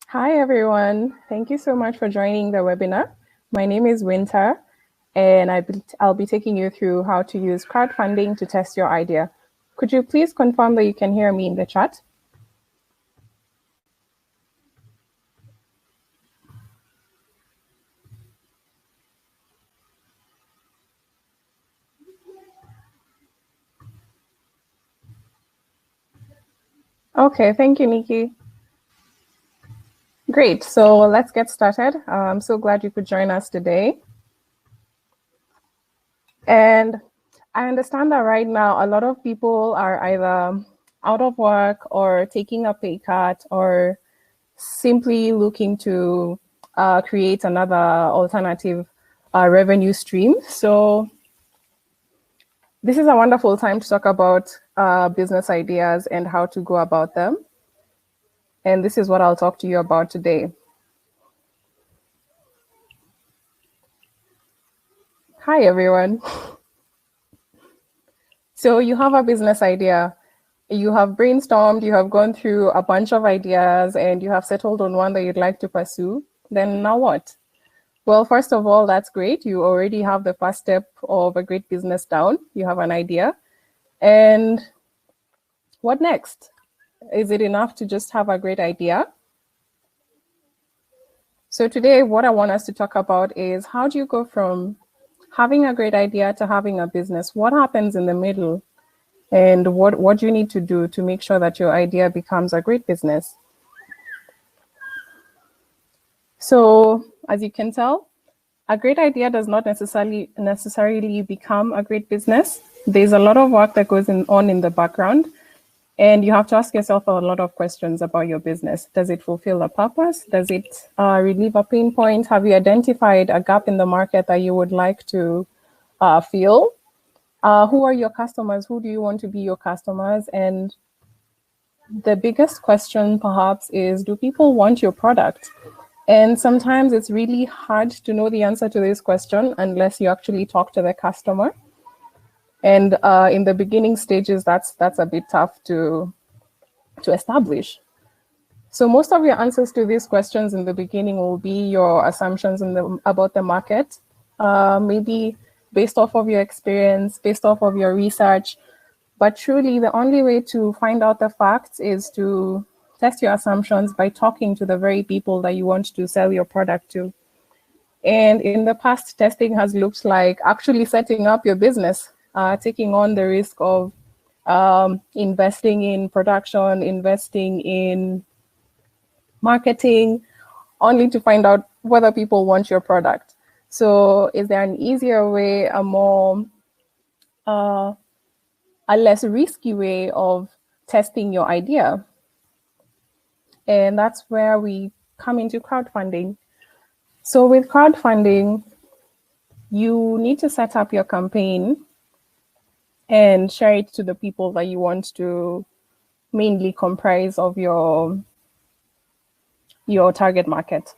Hi, everyone. Thank you so much for joining the webinar. My name is Winter, and I'll be taking you through how to use crowdfunding to test your idea. Could you please confirm that you can hear me in the chat? Okay, thank you, Nikki. Great, so let's get started. I'm so glad you could join us today. And I understand that right now, a lot of people are either out of work or taking a pay cut or simply looking to create another alternative revenue stream. So this is a wonderful time to talk about business ideas and how to go about them. And this is what I'll talk to you about today. Hi, everyone. So you have a business idea. You have brainstormed, you have gone through a bunch of ideas, and you have settled on one that you'd like to pursue. Then now what? Well, first of all, that's great. You already have the first step of a great business down. You have an idea. And what next? Is it enough to just have a great idea? So today, what I want us to talk about is how do you go from having a great idea to having a business? What happens in the middle? And what do you need to do to make sure that your idea becomes a great business? So as you can tell, a great idea does not necessarily become a great business. There's a lot of work that goes on in the background, and you have to ask yourself a lot of questions about your business. Does it fulfill a purpose? Does it relieve a pain point? Have you identified a gap in the market that you would like to fill? Who are your customers? Who do you want to be your customers? And the biggest question perhaps is, do people want your product? And sometimes it's really hard to know the answer to this question unless you actually talk to the customer. And in the beginning stages, that's a bit tough to establish. So most of your answers to these questions in the beginning will be your assumptions about the market, maybe based off of your experience, based off of your research. But truly, the only way to find out the facts is to test your assumptions by talking to the very people that you want to sell your product to. And in the past, testing has looked like actually setting up your business, taking on the risk of investing in production, investing in marketing, only to find out whether people want your product. So is there an easier way, a less risky way of testing your idea? And that's where we come into crowdfunding. So with crowdfunding, you need to set up your campaign and share it to the people that you want to mainly comprise of your target market.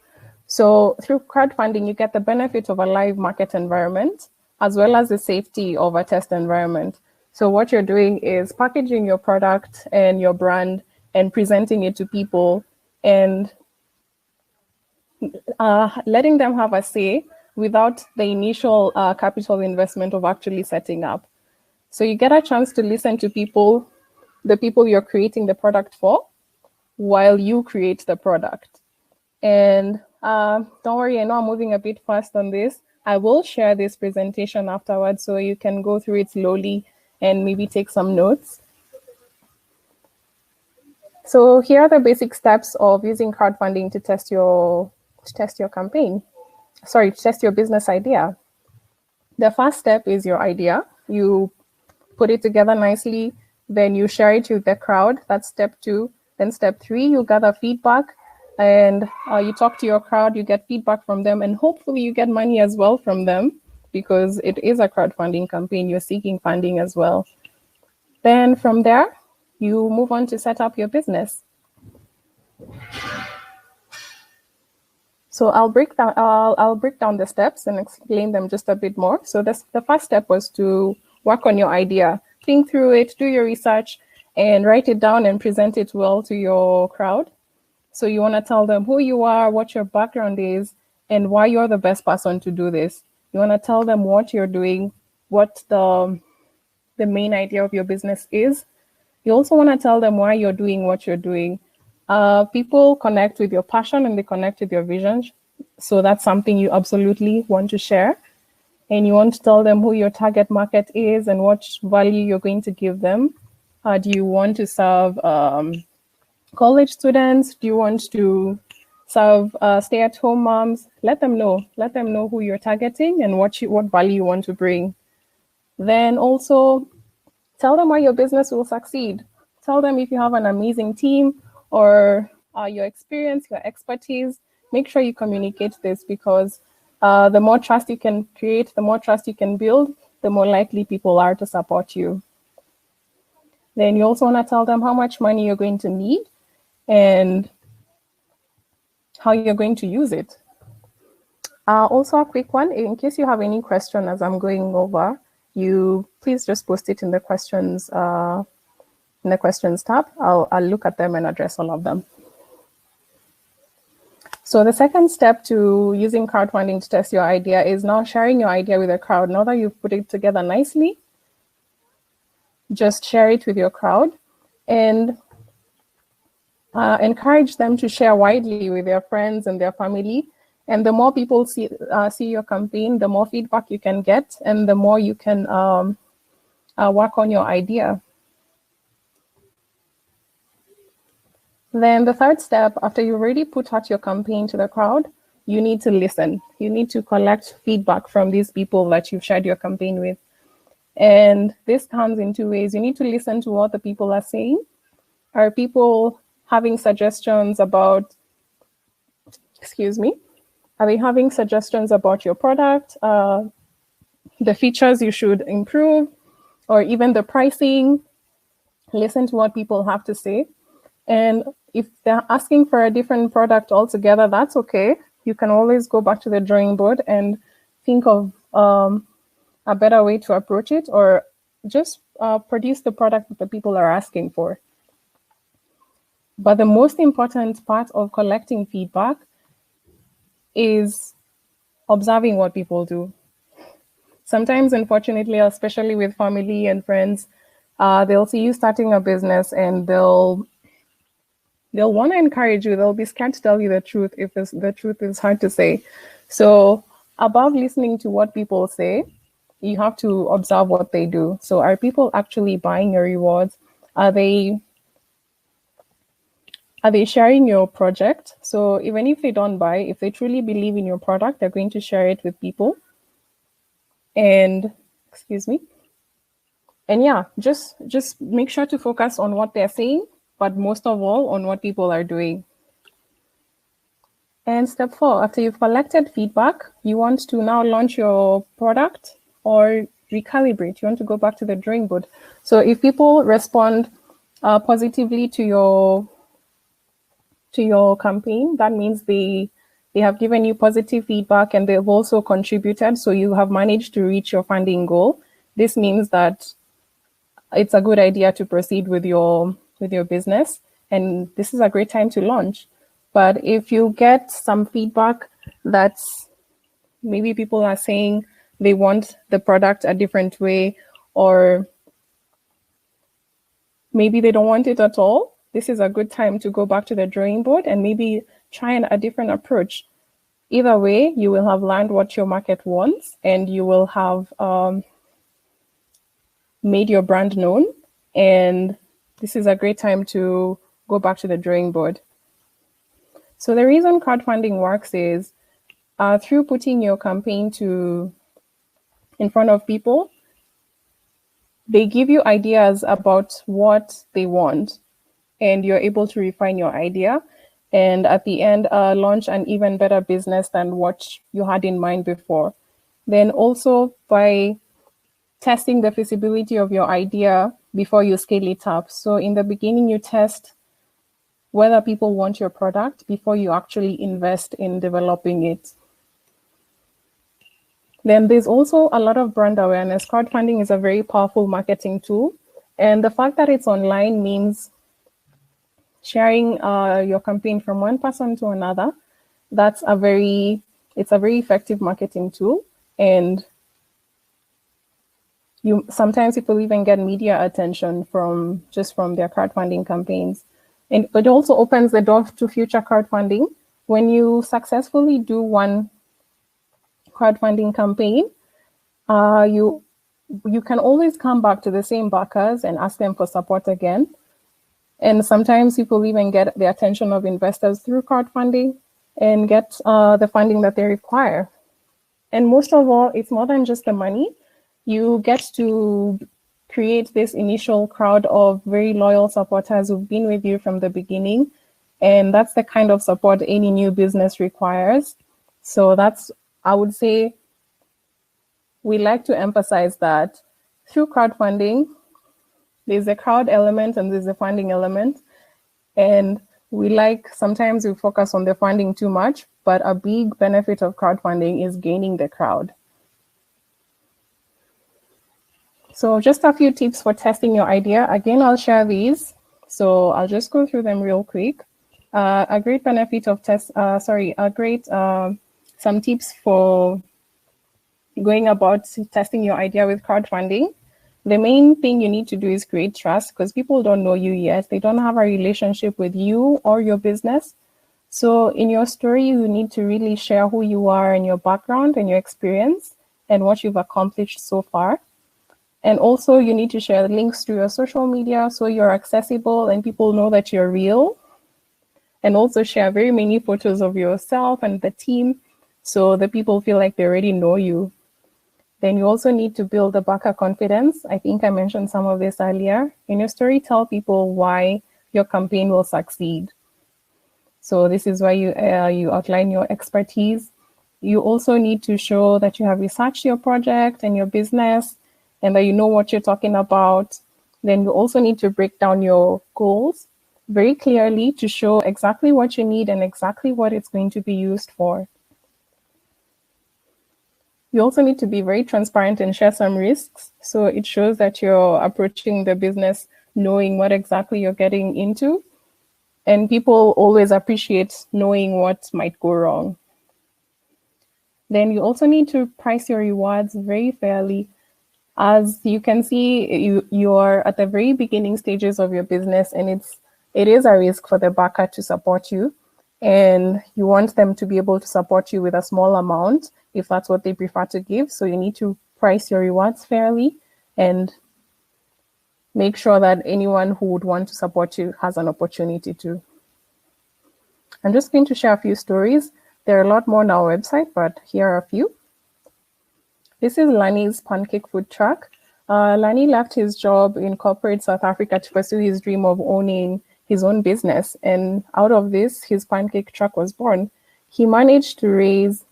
So through crowdfunding, you get the benefit of a live market environment, as well as the safety of a test environment. So what you're doing is packaging your product and your brand and presenting it to people and letting them have a say without the initial capital investment of actually setting up. So you get a chance to listen to people, the people you're creating the product for, while you create the product. And don't worry, I know I'm moving a bit fast on this. I will share this presentation afterwards so you can go through it slowly and maybe take some notes. So here are the basic steps of using crowdfunding to test your campaign. Sorry, to test your business idea. The first step is your idea. You put it together nicely, then you share it with the crowd. That's step 2. Then step 3, you gather feedback and you talk to your crowd, you get feedback from them, and hopefully you get money as well from them because it is a crowdfunding campaign. You're seeking funding as well. Then from there, you move on to set up your business. So I'll break down the steps and explain them just a bit more. So the first step was to work on your idea, think through it, do your research, and write it down and present it well to your crowd. So you want to tell them who you are, what your background is, and why you're the best person to do this. You want to tell them what you're doing, what the main idea of your business is. You also want to tell them why you're doing what you're doing. People connect with your passion and they connect with your vision. So that's something you absolutely want to share. And you want to tell them who your target market is and what value you're going to give them. Do you want to serve college students? Do you want to serve stay-at-home moms? Let them know. Let them know who you're targeting and what value you want to bring. Then also tell them why your business will succeed. Tell them if you have an amazing team or your experience, your expertise. Make sure you communicate this, because the more trust you can create, the more trust you can build, the more likely people are to support you. Then you also want to tell them how much money you're going to need and how you're going to use it. Also a quick one, in case you have any question as I'm going over, you please just post it in the questions tab. I'll look at them and address all of them. So the second step to using crowdfunding to test your idea is now sharing your idea with a crowd. Now that you've put it together nicely, just share it with your crowd and encourage them to share widely with their friends and their family. And the more people see your campaign, the more feedback you can get, and the more you can work on your idea. Then the third step, after you already put out your campaign to the crowd, you need to listen. You need to collect feedback from these people that you've shared your campaign with. And this comes in two ways. You need to listen to what the people are saying. Are people having suggestions about, are they having suggestions about your product, the features you should improve, or even the pricing? Listen to what people have to say. And if they're asking for a different product altogether, that's okay. You can always go back to the drawing board and think of a better way to approach it, or just produce the product that the people are asking for. But the most important part of collecting feedback is observing what people do. Sometimes, unfortunately, especially with family and friends, they'll see you starting a business and they'll want to encourage you. They'll be scared to tell you the truth if the truth is hard to say. So above listening to what people say, you have to observe what they do. So are people actually buying your rewards? Are they sharing your project? So even if they don't buy, if they truly believe in your product, they're going to share it with people. And and yeah, just make sure to focus on what they're saying, but most of all on what people are doing. And step 4, after you've collected feedback, you want to now launch your product or recalibrate. You want to go back to the drawing board. So if people respond positively to your campaign, that means they have given you positive feedback and they've also contributed, so you have managed to reach your funding goal. This means that it's a good idea to proceed with your business, and this is a great time to launch. But if you get some feedback that's maybe people are saying they want the product a different way, or maybe they don't want it at all, this is a good time to go back to the drawing board and maybe try a different approach. Either way, you will have learned what your market wants, and you will have made your brand known. And this is a great time to go back to the drawing board. So the reason crowdfunding works is through putting your campaign in front of people, they give you ideas about what they want, and you're able to refine your idea, and at the end, launch an even better business than what you had in mind before. Then also by testing the feasibility of your idea before you scale it up. So in the beginning, you test whether people want your product before you actually invest in developing it. Then there's also a lot of brand awareness. Crowdfunding is a very powerful marketing tool. And the fact that it's online means sharing your campaign from one person to another, it's a very effective marketing tool. And sometimes people even get media attention from their crowdfunding campaigns. And it also opens the door to future crowdfunding. When you successfully do one crowdfunding campaign, you can always come back to the same backers and ask them for support again. And sometimes people even get the attention of investors through crowdfunding and get the funding that they require. And most of all, it's more than just the money. You get to create this initial crowd of very loyal supporters who've been with you from the beginning. And that's the kind of support any new business requires. So I would say, we like to emphasize that through crowdfunding, there's a crowd element and there's a funding element. And sometimes we focus on the funding too much, but a big benefit of crowdfunding is gaining the crowd. So just a few tips for testing your idea. Again, I'll share these. So I'll just go through them real quick. A great benefit of some tips for going about testing your idea with crowdfunding. The main thing you need to do is create trust, because people don't know you yet. They don't have a relationship with you or your business. So in your story, you need to really share who you are and your background and your experience and what you've accomplished so far. And also you need to share links to your social media so you're accessible and people know that you're real. And also share very many photos of yourself and the team so the people feel like they already know you. Then you also need to build the bacca confidence. I think I mentioned some of this earlier. In your story, tell people why your campaign will succeed. So this is why you outline your expertise. You also need to show that you have researched your project and your business and that you know what you're talking about. Then you also need to break down your goals very clearly to show exactly what you need and exactly what it's going to be used for. You also need to be very transparent and share some risks. So it shows that you're approaching the business knowing what exactly you're getting into. And people always appreciate knowing what might go wrong. Then you also need to price your rewards very fairly. As you can see, you're at the very beginning stages of your business, and it is a risk for the backer to support you. And you want them to be able to support you with a small amount if that's what they prefer to give. So you need to price your rewards fairly and make sure that anyone who would want to support you has an opportunity to. I'm just going to share a few stories. There are a lot more on our website, but here are a few. This is Lani's pancake food truck. Lani left his job in corporate South Africa to pursue his dream of owning his own business. And out of this, his pancake truck was born. He managed to raise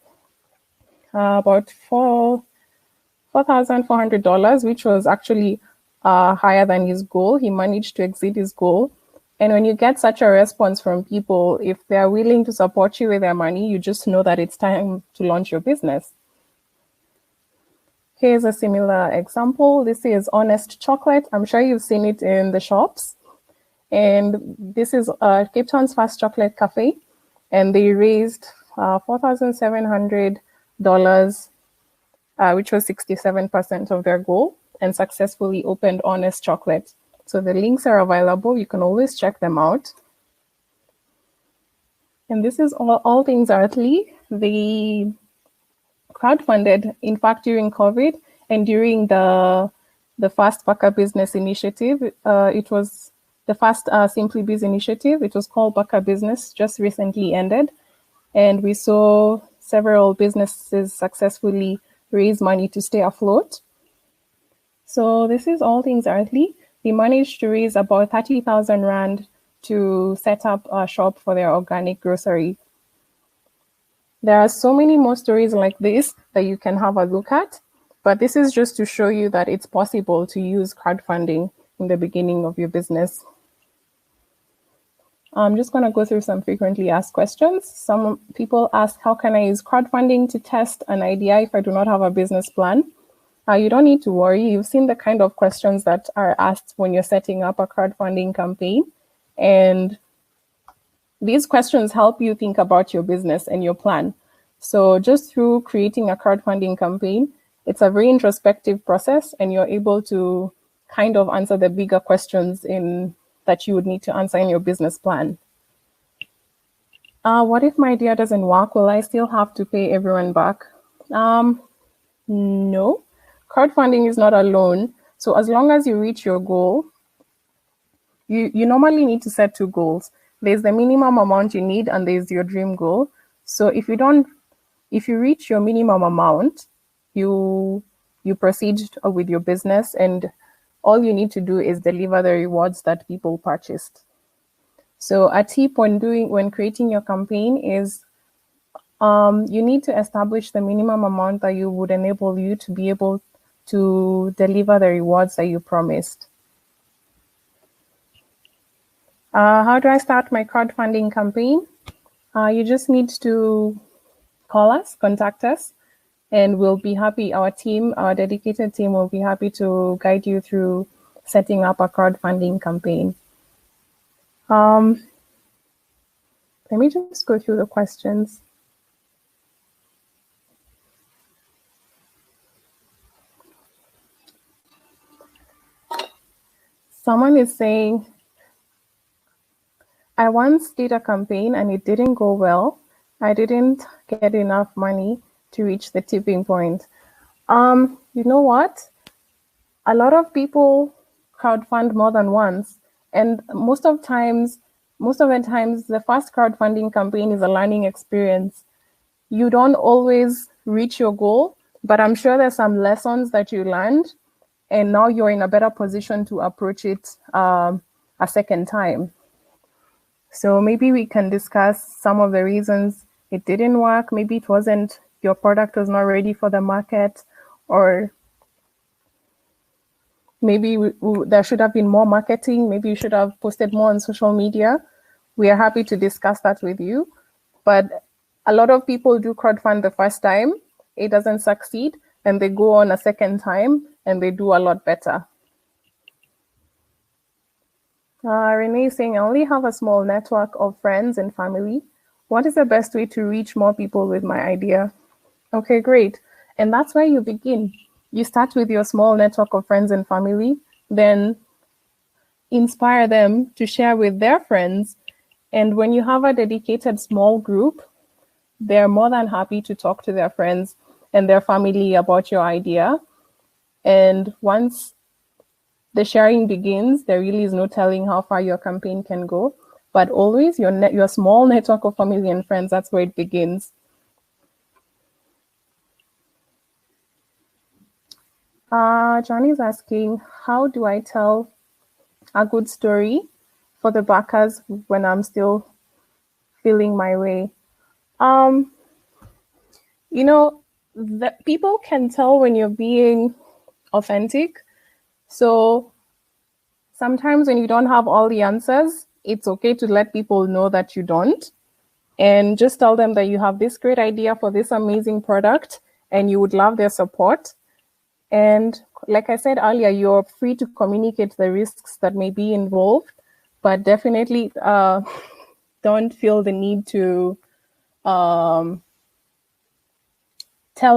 about $4,400, which was actually higher than his goal. He managed to exceed his goal. And when you get such a response from people, if they're willing to support you with their money, you just know that it's time to launch your business. Here's a similar example. This is Honest Chocolate. I'm sure you've seen it in the shops. And this is Cape Town's first chocolate cafe. And they raised $4,700, which was 67% of their goal, and successfully opened Honest Chocolate. So the links are available. You can always check them out. And this is All Things Earthly. They crowdfunded, in fact, during COVID and during the first Bacca Business Initiative. It was the first Simply Biz initiative. It was called Bacca Business, just recently ended. And we saw several businesses successfully raise money to stay afloat. So this is All Things Earthly. They managed to raise about 30,000 Rand to set up a shop for their organic grocery. There are so many more stories like this that you can have a look at, but this is just to show you that it's possible to use crowdfunding in the beginning of your business. I'm just going to go through some frequently asked questions. Some people ask, how can I use crowdfunding to test an idea if I do not have a business plan? You don't need to worry. You've seen the kind of questions that are asked when you're setting up a crowdfunding campaign. And these questions help you think about your business and your plan. So just through creating a crowdfunding campaign, it's a very introspective process, and you're able to kind of answer the bigger questions that you would need to answer in your business plan. What if my idea doesn't work? Will I still have to pay everyone back? No. Crowdfunding is not a loan. So as long as you reach your goal, you normally need to set two goals. There's the minimum amount you need, and there's your dream goal. So if you reach your minimum amount, you proceed with your business, and all you need to do is deliver the rewards that people purchased. So a tip when creating your campaign is you need to establish the minimum amount that you would enable you to be able to deliver the rewards that you promised. How do I start my crowdfunding campaign? You just need to call us, contact us, and we'll be happy. Our dedicated team will be happy to guide you through setting up a crowdfunding campaign. Let me just go through the questions. Someone is saying, I once did a campaign and it didn't go well. I didn't get enough money to reach the tipping point. You know what? A lot of people crowdfund more than once, and most of the times, the first crowdfunding campaign is a learning experience. You don't always reach your goal, but I'm sure there's some lessons that you learned, and now you're in a better position to approach it a second time. So maybe we can discuss some of the reasons it didn't work. Maybe your product was not ready for the market, or maybe there should have been more marketing. Maybe you should have posted more on social media. We are happy to discuss that with you. But a lot of people do crowdfund the first time, it doesn't succeed, and they go on a second time and they do a lot better. Renee is saying, I only have a small network of friends and family. What is the best way to reach more people with my idea? Okay, great. And that's where you begin. You start with your small network of friends and family, then inspire them to share with their friends. And when you have a dedicated small group, they're more than happy to talk to their friends and their family about your idea. And once the sharing begins, there really is no telling how far your campaign can go. But always your small network of family and friends, that's where it begins. Johnny's asking, how do I tell a good story for the backers when I'm still feeling my way? People can tell when you're being authentic. So sometimes when you don't have all the answers, it's okay to let people know that you don't, and just tell them that you have this great idea for this amazing product and you would love their support. And like I said earlier, you're free to communicate the risks that may be involved, but definitely don't feel the need to tell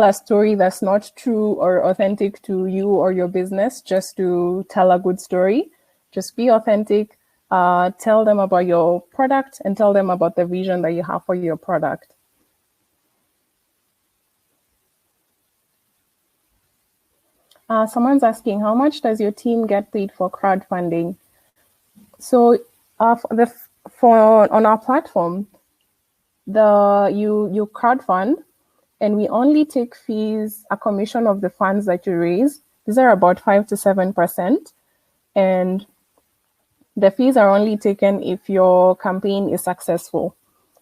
a story that's not true or authentic to you or your business just to tell a good story. Just be authentic, tell them about your product, and tell them about the vision that you have for your product. Someone's asking, how much does your team get paid for crowdfunding? So on our platform, you crowdfund, and we only take fees, a commission of the funds that you raise. These are about 5 to 7%. And the fees are only taken if your campaign is successful.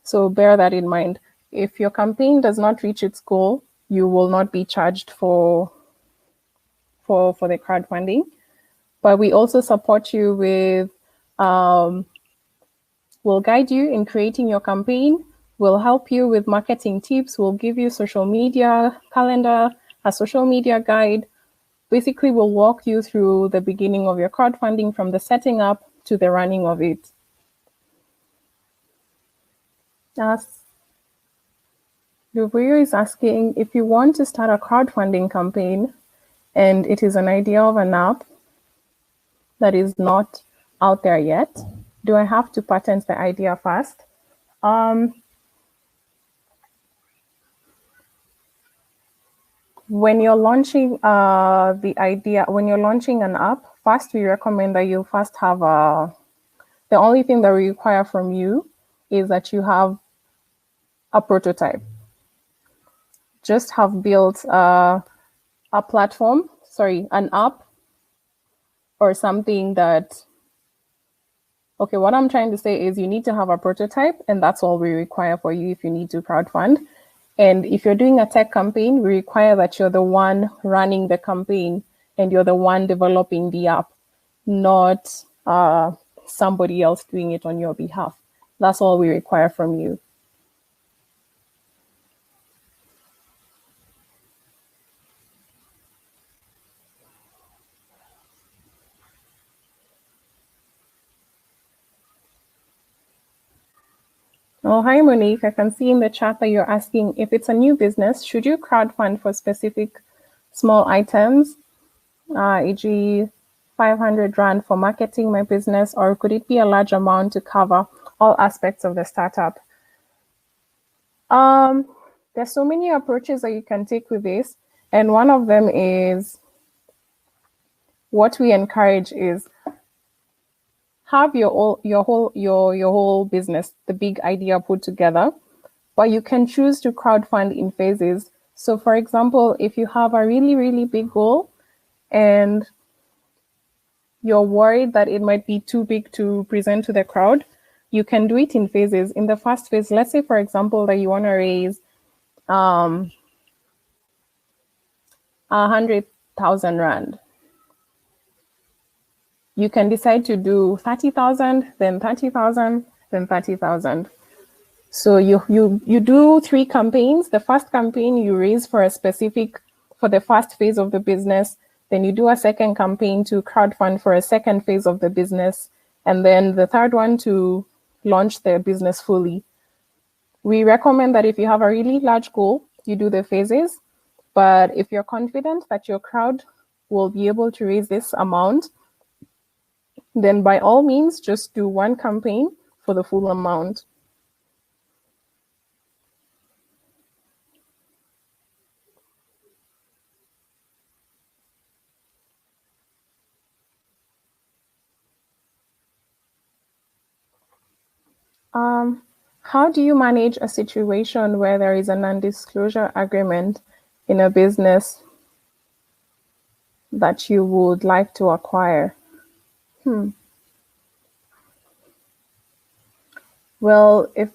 So bear that in mind. If your campaign does not reach its goal, you will not be charged for the crowdfunding. But we also support you with, we'll guide you in creating your campaign. We'll help you with marketing tips. We'll give you social media calendar, a social media guide. Basically, we'll walk you through the beginning of your crowdfunding, from the setting up to the running of it. Mutheu is asking, if you want to start a crowdfunding campaign and it is an idea of an app that is not out there yet, do I have to patent the idea first? When you're launching when you're launching an app, first we recommend that you first have the only thing that we require from you is that you have a prototype. Just have built an app or something that, okay, what I'm trying to say is you need to have a prototype, and that's all we require for you if you need to crowdfund. And if you're doing a tech campaign, we require that you're the one running the campaign and you're the one developing the app, not somebody else doing it on your behalf. That's all we require from you. Oh, hi, Monique. I can see in the chat that you're asking if it's a new business, should you crowdfund for specific small items, e.g. 500 Rand for marketing my business, or could it be a large amount to cover all aspects of the startup? There's so many approaches that you can take with this. And one of them is, what we encourage is have your whole business, the big idea put together, but you can choose to crowdfund in phases. So for example, if you have a really, really big goal and you're worried that it might be too big to present to the crowd, you can do it in phases. In the first phase, let's say, for example, that you want to raise 100,000 Rand. You can decide to do 30,000, then 30,000, then 30,000. So you do 3 campaigns. The first campaign you raise for the first phase of the business. Then you do a second campaign to crowdfund for a second phase of the business. And then the third one to launch the business fully. We recommend that if you have a really large goal, you do the phases. But if you're confident that your crowd will be able to raise this amount, then by all means, just do one campaign for the full amount. How do you manage a situation where there is a non-disclosure agreement in a business that you would like to acquire? Well, if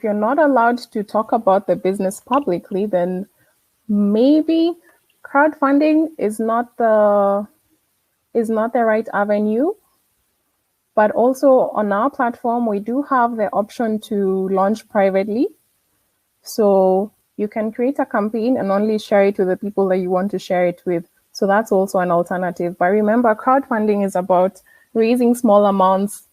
you're not allowed to talk about the business publicly, then maybe crowdfunding is not the right avenue. But also on our platform, we do have the option to launch privately. So you can create a campaign and only share it with the people that you want to share it with. So that's also an alternative. But remember, crowdfunding is about raising small amounts,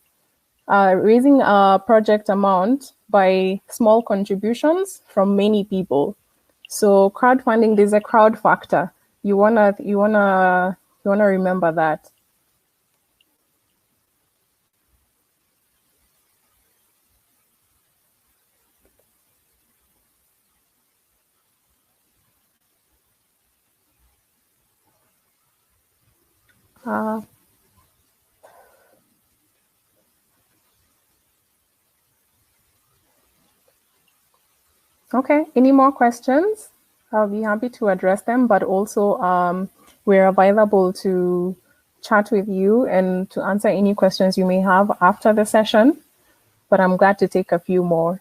raising a project amount by small contributions from many people. So crowdfunding, there's a crowd factor. You wanna remember that. Okay, any more questions? I'll be happy to address them, but also we're available to chat with you and to answer any questions you may have after the session, but I'm glad to take a few more.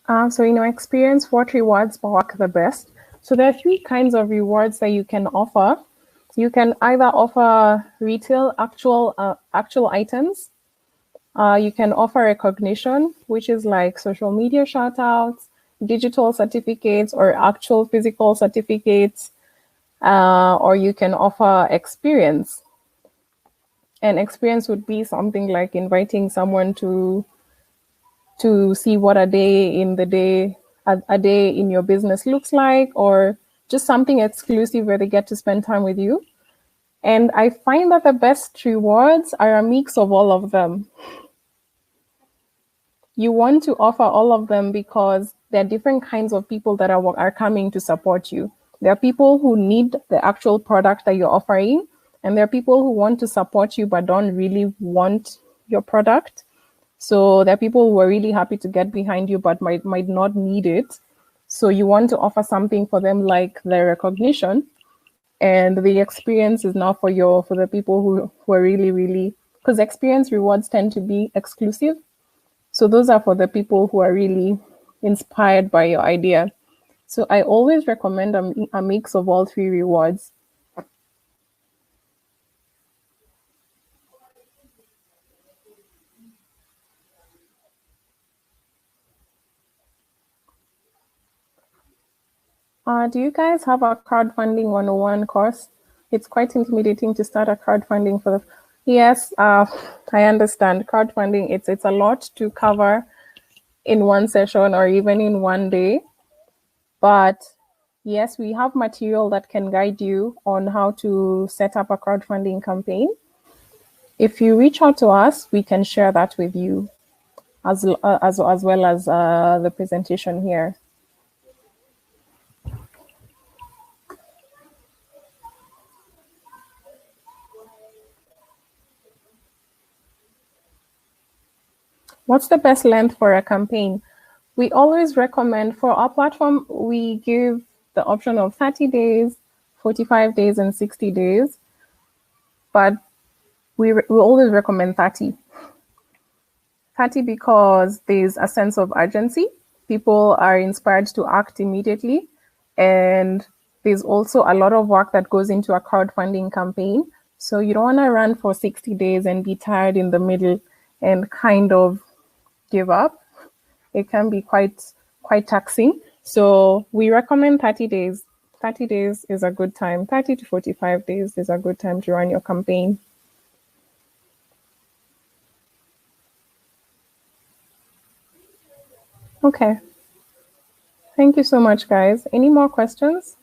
So in your experience, what rewards work the best? So there are three kinds of rewards that you can offer. You can either offer retail actual items. You can offer recognition, which is like social media shout outs, digital certificates, or actual physical certificates. Or you can offer experience. And experience would be something like inviting someone to see what a day in the day a day in your business looks like, or just something exclusive where they get to spend time with you. And I find that the best rewards are a mix of all of them. You want to offer all of them because there are different kinds of people that are coming to support you. There are people who need the actual product that you're offering, and there are people who want to support you but don't really want your product. So there are people who are really happy to get behind you but might not need it. So you want to offer something for them like the recognition, and the experience is now for the people who are really, because experience rewards tend to be exclusive. So those are for the people who are really inspired by your idea. So I always recommend a mix of all three rewards. Do you guys have a crowdfunding 101 course? It's quite intimidating to start a crowdfunding for the. Yes, I understand. Crowdfunding, it's a lot to cover in one session or even in one day. But yes, we have material that can guide you on how to set up a crowdfunding campaign. If you reach out to us, we can share that with you as well as the presentation here. What's the best length for a campaign? We always recommend, for our platform, we give the option of 30 days, 45 days, and 60 days. But we always recommend 30. 30 because there's a sense of urgency. People are inspired to act immediately. And there's also a lot of work that goes into a crowdfunding campaign. So you don't want to run for 60 days and be tired in the middle and kind of give up. It can be quite taxing. So we recommend 30 days. 30 days is a good time. 30 to 45 days is a good time to run your campaign. Okay. Thank you so much, guys. Any more questions?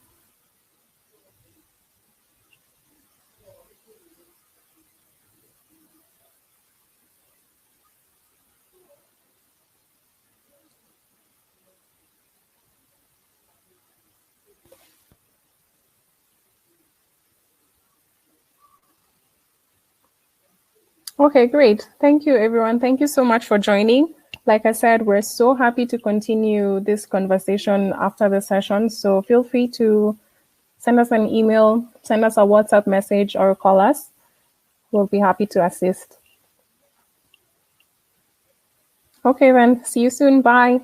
Okay, great. Thank you, everyone. Thank you so much for joining. Like I said, we're so happy to continue this conversation after the session. So feel free to send us an email, send us a WhatsApp message, or call us. We'll be happy to assist. Okay, then. See you soon. Bye.